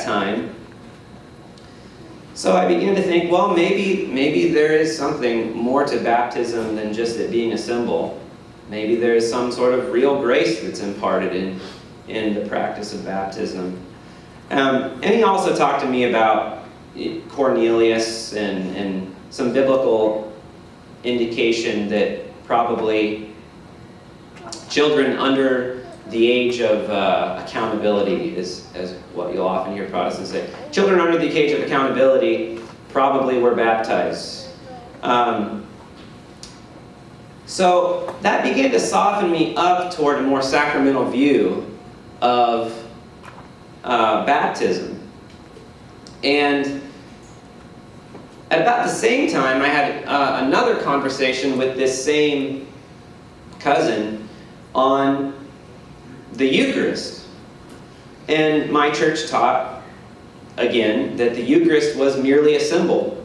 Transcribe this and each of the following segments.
that time. So I began to think, well, maybe there is something more to baptism than just it being a symbol. Maybe there is some sort of real grace that's imparted in the practice of baptism. And he also talked to me about Cornelius and some biblical indication that probably children under the age of accountability is what you'll often hear Protestants say. Children under the age of accountability probably were baptized. So that began to soften me up toward a more sacramental view of baptism. And at about the same time, I had another conversation with this same cousin on the Eucharist. And my church taught, again, that the Eucharist was merely a symbol.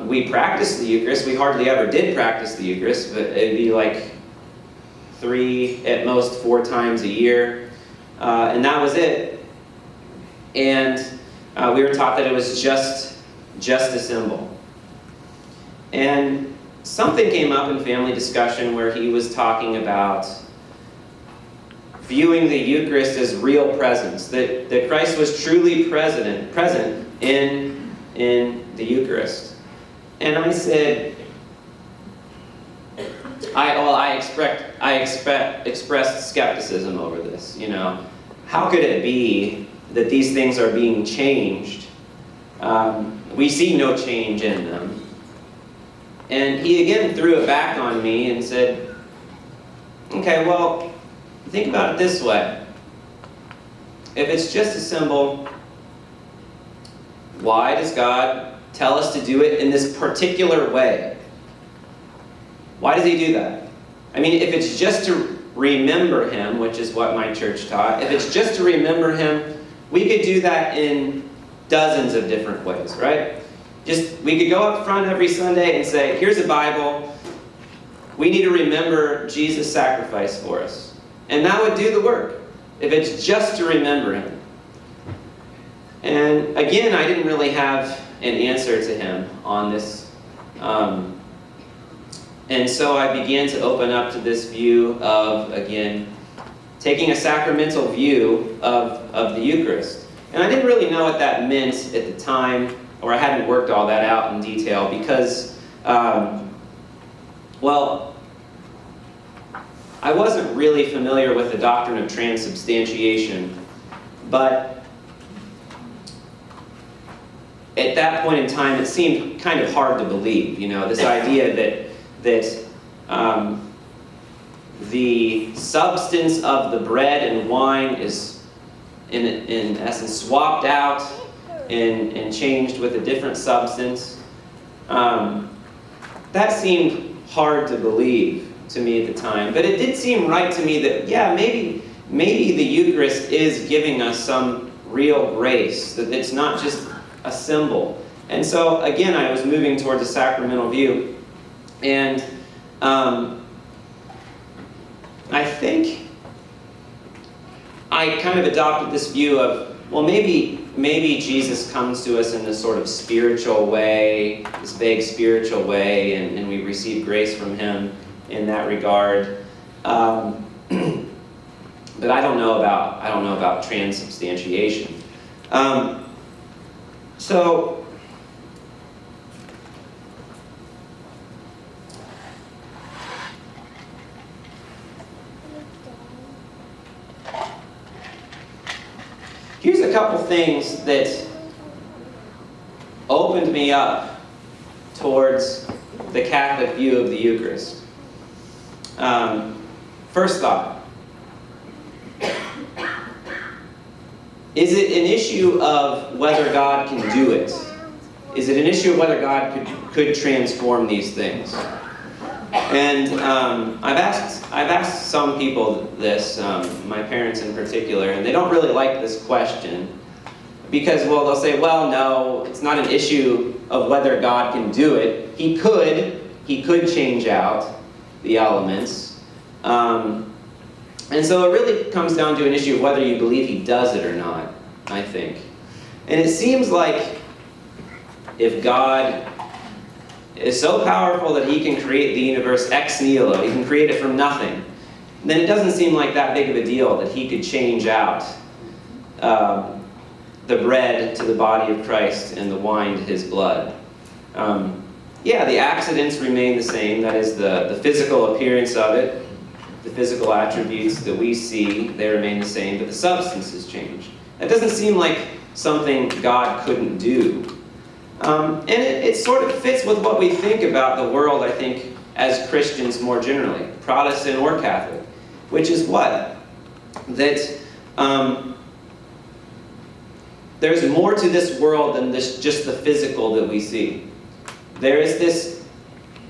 We practiced the Eucharist. We hardly ever did practice the Eucharist, but it'd be like 3, at most 4 times a year. And that was it. And we were taught that it was just a symbol. And something came up in family discussion where he was talking about viewing the Eucharist as real presence, that Christ was truly present in the Eucharist. And I said, I expressed skepticism over this. How could it be that these things are being changed? We see no change in them. And he again threw it back on me and said, okay, well, think about it this way. If it's just a symbol, why does God tell us to do it in this particular way? Why does he do that? I mean, if it's just to remember him, which is what my church taught, if it's just to remember him, we could do that in dozens of different ways, right? We could go up front every Sunday and say, here's a Bible. We need to remember Jesus' sacrifice for us. And that would do the work, if it's just to remember him. And again, I didn't really have an answer to him on this. And so I began to open up to this view of, again, taking a sacramental view of the Eucharist. And I didn't really know what that meant at the time, or I hadn't worked all that out in detail because, I wasn't really familiar with the doctrine of transubstantiation, but at that point in time, it seemed kind of hard to believe, this idea that the substance of the bread and wine is, in essence, swapped out and changed with a different substance. That seemed hard to believe to me at the time, but it did seem right to me that, maybe the Eucharist is giving us some real grace, that it's not just a symbol. And so, again, I was moving towards a sacramental view. And I think I kind of adopted this view of, maybe Jesus comes to us in this sort of spiritual way, this vague spiritual way, and we receive grace from him in that regard. But I don't know about transubstantiation. So here's a couple things that opened me up towards the Catholic view of the Eucharist. First thought. Is it an issue of whether God can do it? Is it an issue of whether God could transform these things? And I've asked some people this, my parents in particular, and they don't really like this question because, they'll say, no, it's not an issue of whether God can do it. He could change out the elements. And so it really comes down to an issue of whether you believe he does it or not. I think. And it seems like if God is so powerful that he can create the universe ex nihilo, he can create it from nothing, then it doesn't seem like that big of a deal that he could change out the bread to the body of Christ and the wine to his blood. Yeah, the accidents remain the same. That is, the physical appearance of it, the physical attributes that we see, they remain the same, but the substances change. That doesn't seem like something God couldn't do. And it sort of fits with what we think about the world, I think, as Christians more generally, Protestant or Catholic, which is what? That there's more to this world than just the physical that we see. There is this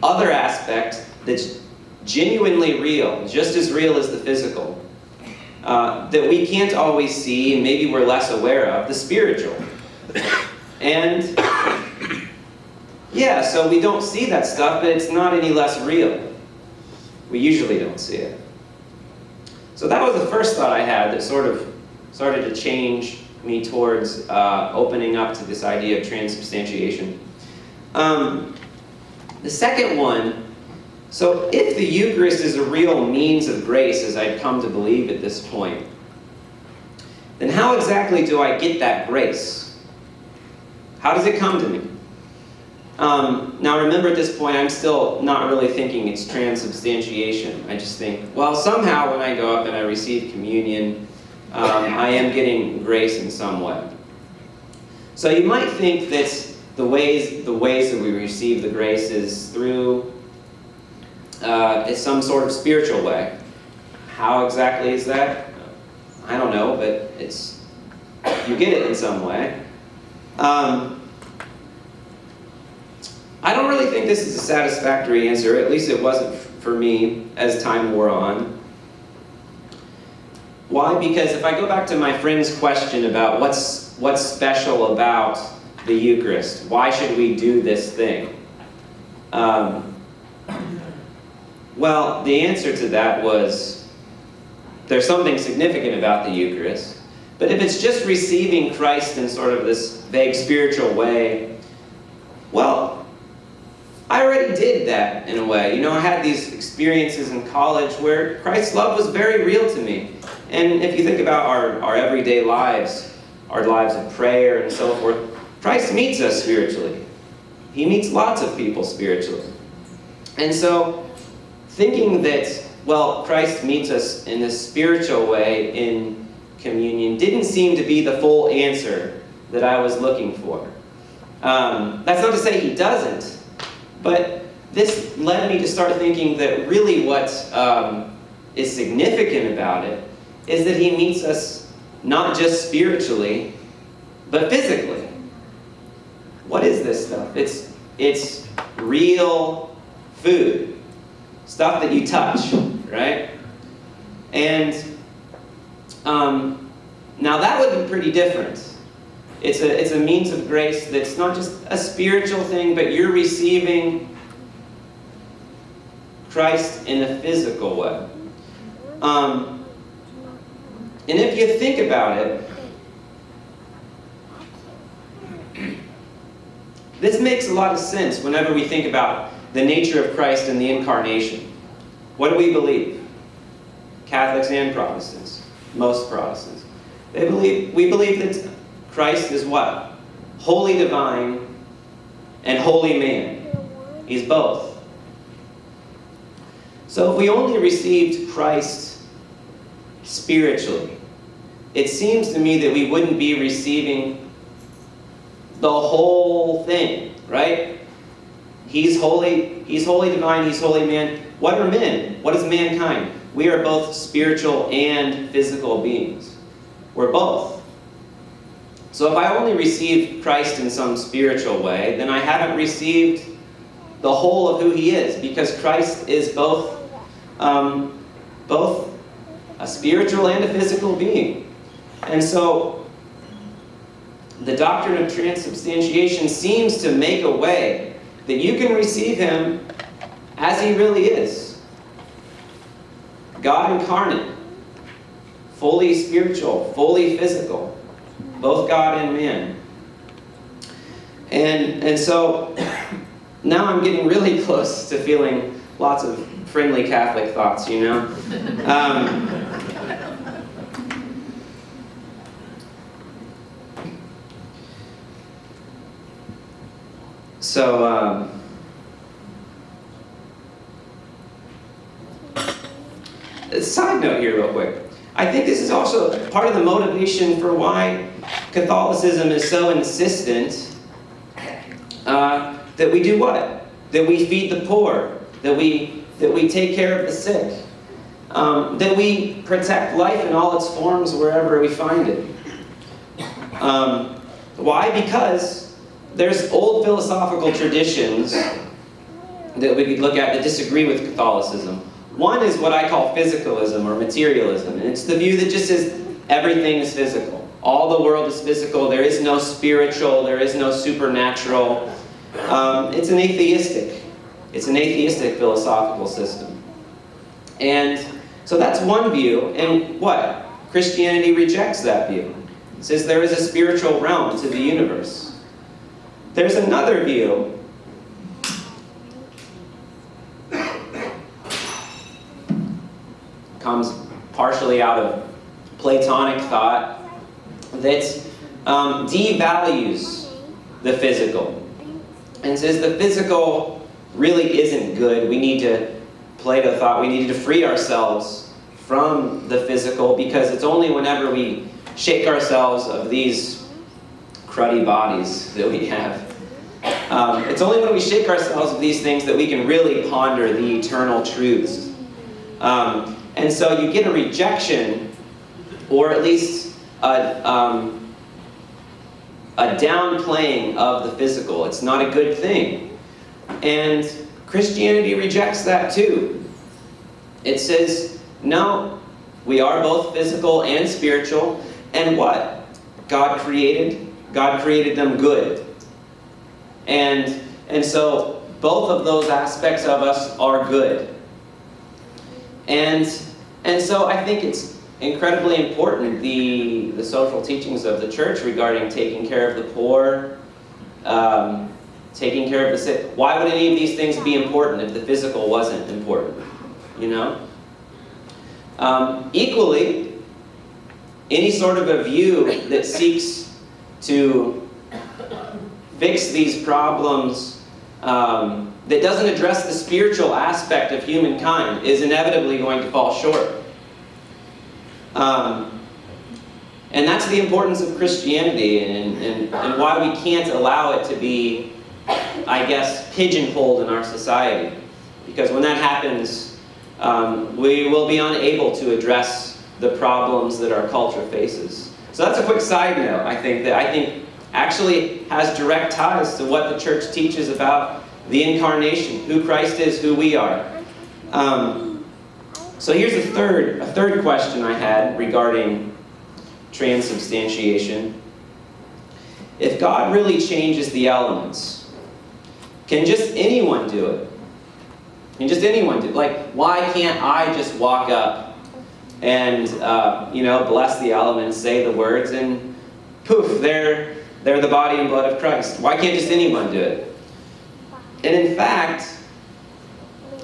other aspect that's genuinely real, just as real as the physical, that we can't always see, and maybe we're less aware of, the spiritual. And yeah, so we don't see that stuff, but it's not any less real. We usually don't see it. So that was the first thought I had that sort of started to change me towards opening up to this idea of transubstantiation. The second one, so if the Eucharist is a real means of grace, as I've come to believe at this point, then how exactly do I get that grace? How does it come to me? Now remember, at this point, I'm still not really thinking it's transubstantiation. I just think, well, somehow when I go up and I receive communion, I am getting grace in some way. So you might think that the ways that we receive the grace is through it's some sort of spiritual way. How exactly is that? I don't know, but you get it in some way. I don't really think this is a satisfactory answer. At least it wasn't for me as time wore on. Why? Because if I go back to my friend's question about what's special about the Eucharist, why should we do this thing? Well, the answer to that was there's something significant about the Eucharist. But if it's just receiving Christ in sort of this vague spiritual way, well, I already did that in a way. You know, I had these experiences in college where Christ's love was very real to me. And if you think about our everyday lives, our lives of prayer and so forth, Christ meets us spiritually. He meets lots of people spiritually. And so, thinking that, well, Christ meets us in this spiritual way in communion didn't seem to be the full answer that I was looking for. That's not to say he doesn't, but this led me to start thinking that really what is significant about it is that he meets us not just spiritually, but physically. What is this stuff? It's real food. Stuff that you touch, right? And now that would be pretty different. It's a means of grace that's not just a spiritual thing, but you're receiving Christ in a physical way. And if you think about it, this makes a lot of sense whenever we think about the nature of Christ and the incarnation. What do we believe? Catholics and Protestants, most Protestants. We believe that Christ is what? Wholly divine and holy man. He's both. So if we only received Christ spiritually, it seems to me that we wouldn't be receiving the whole thing, right? He's holy divine, he's holy man. What are men? What is mankind? We are both spiritual and physical beings. We're both. So if I only receive Christ in some spiritual way, then I haven't received the whole of who he is, because Christ is both a spiritual and a physical being. And so the doctrine of transubstantiation seems to make a way that you can receive him as he really is. God incarnate, fully spiritual, fully physical. both God and man. And so now I'm getting really close to feeling lots of friendly Catholic thoughts, you know? A side note here real quick. I think this is also part of the motivation for why Catholicism is so insistent that we do what? That we feed the poor, that we take care of the sick, that we protect life in all its forms wherever we find it. Why? Because there's old philosophical traditions that we could look at that disagree with Catholicism. One is what I call physicalism or materialism, and it's the view that just says everything is physical. All the world is physical. There is no spiritual. There is no supernatural. It's an atheistic philosophical system. And so that's one view, and what? Christianity rejects that view. It says there is a spiritual realm to the universe. There's another view comes partially out of Platonic thought that devalues the physical and says the physical really isn't good. Plato thought we needed to free ourselves from the physical because it's only whenever we shake ourselves of these cruddy bodies that we have. It's only when we shake ourselves of these things that we can really ponder the eternal truths. And so you get a rejection, or at least a downplaying of the physical. It's not a good thing. And Christianity rejects that too. It says, no, we are both physical and spiritual. And what? God created them good. And so both of those aspects of us are good. And so I think it's incredibly important, the social teachings of the church regarding taking care of the poor, taking care of the sick. Why would any of these things be important if the physical wasn't important? You know? Equally, any sort of a view that seeks to fix these problems that doesn't address the spiritual aspect of humankind is inevitably going to fall short. And that's the importance of Christianity and why we can't allow it to be, I guess, pigeonholed in our society. Because when that happens, we will be unable to address the problems that our culture faces. So that's a quick side note, I think actually has direct ties to what the church teaches about the incarnation, who Christ is, who we are. So here's a third question I had regarding transubstantiation. If God really changes the elements, can just anyone do it? Can just anyone do it? Like, why can't I just walk up and bless the elements, say the words, and poof, they're the body and blood of Christ? Why can't just anyone do it? And in fact,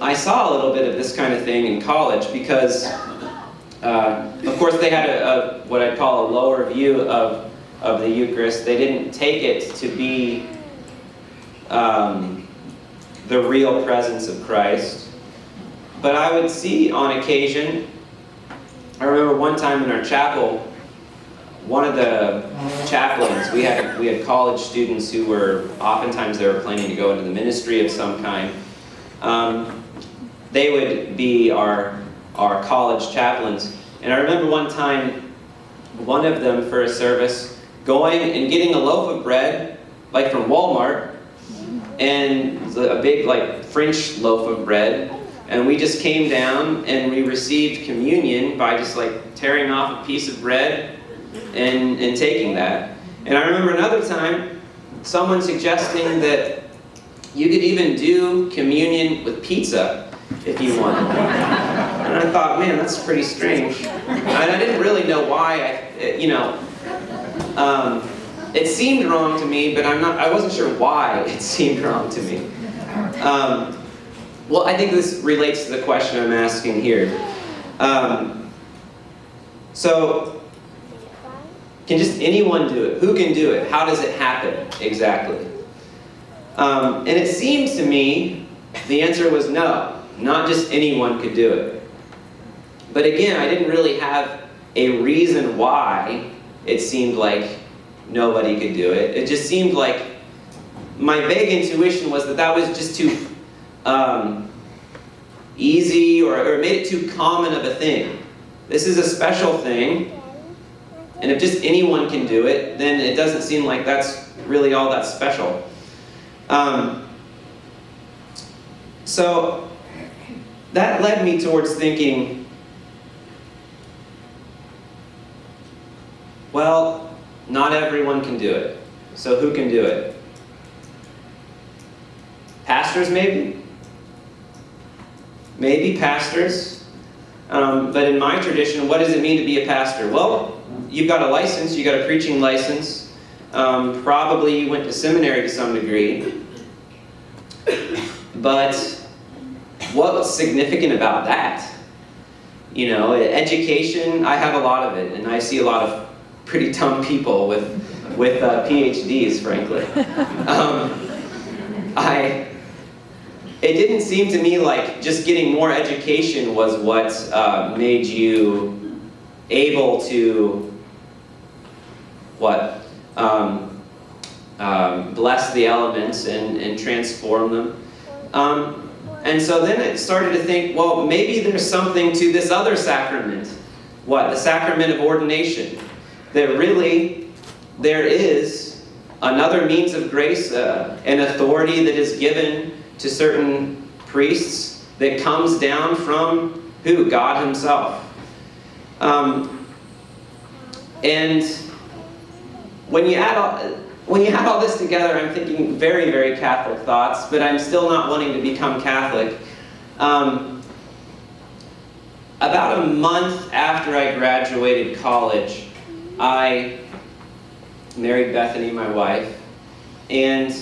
I saw a little bit of this kind of thing in college because, of course, they had a what I'd call a lower view of the Eucharist. They didn't take it to be the real presence of Christ. But I would see on occasion, I remember one time in our chapel, one of the chaplains, we had college students who were, oftentimes they were planning to go into the ministry of some kind. They would be our college chaplains. And I remember one time, one of them for a service, going and getting a loaf of bread, like from Walmart, and a big French loaf of bread. And we just came down and we received communion by just tearing off a piece of bread and taking that. And I remember another time, someone suggesting that you could even do communion with pizza if you wanted. And I thought, man, that's pretty strange. And I didn't really know why. It seemed wrong to me, but I wasn't sure why it seemed wrong to me. Well, I think this relates to the question I'm asking here. So, can just anyone do it? Who can do it? How does it happen exactly? And it seemed to me the answer was no, not just anyone could do it. But again, I didn't really have a reason why it seemed like nobody could do it. It just seemed like my vague intuition was that was just too easy, or it made it too common of a thing. This is a special thing, and if just anyone can do it, then it doesn't seem like that's really all that special. So that led me towards thinking, well, not everyone can do it. So who can do it? Pastors, maybe? Maybe pastors. But in my tradition, what does it mean to be a pastor? Well, you've got a license, you've got a preaching license. Probably you went to seminary to some degree. But what's significant about that? You know, education, I have a lot of it, and I see a lot of pretty dumb people with PhDs, frankly. It didn't seem to me like just getting more education was what made you able to, bless the elements and transform them. And so then it started to think, well, maybe there's something to this other sacrament. The sacrament of ordination. That really there is another means of grace, an authority that is given to certain priests that comes down from who? God himself. And when you add all this together, I'm thinking very, very Catholic thoughts, but I'm still not wanting to become Catholic. About a month after I graduated college, I married Bethany, my wife, and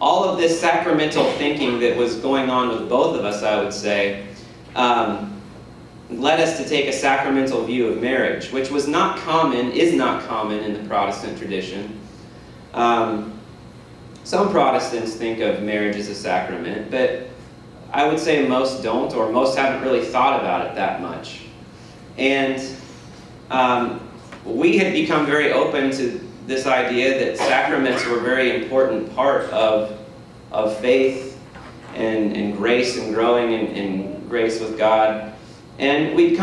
all of this sacramental thinking that was going on with both of us, I would say, led us to take a sacramental view of marriage, which is not common in the Protestant tradition. Some Protestants think of marriage as a sacrament, but I would say most don't, or most haven't really thought about it that much. And we had become very open to this idea that sacraments were a very important part of faith and grace and growing in grace with God. And we'd come